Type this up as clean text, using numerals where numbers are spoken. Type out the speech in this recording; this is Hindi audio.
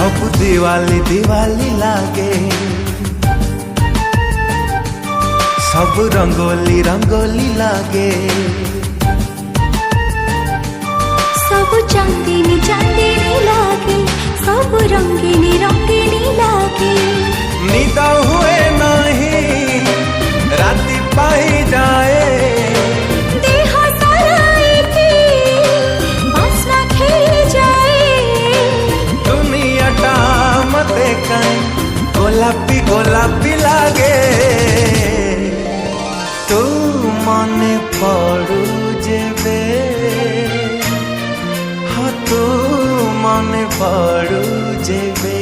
सब दिवाली दिवाली लागे, सब रंगोली रंगोली लागे, सब चांदनी चांदनी लागे, सब रंगीनी रंगीनी लागे। निद हुए नहीं राति पाई जाए, देह सारा एके बास्ना खेली जाए। दुनियाटा मते कहीं गोलापी गोलापी लागे। तू मने पड़ू जेबे, हाँ तू मने पड़ू जेबे।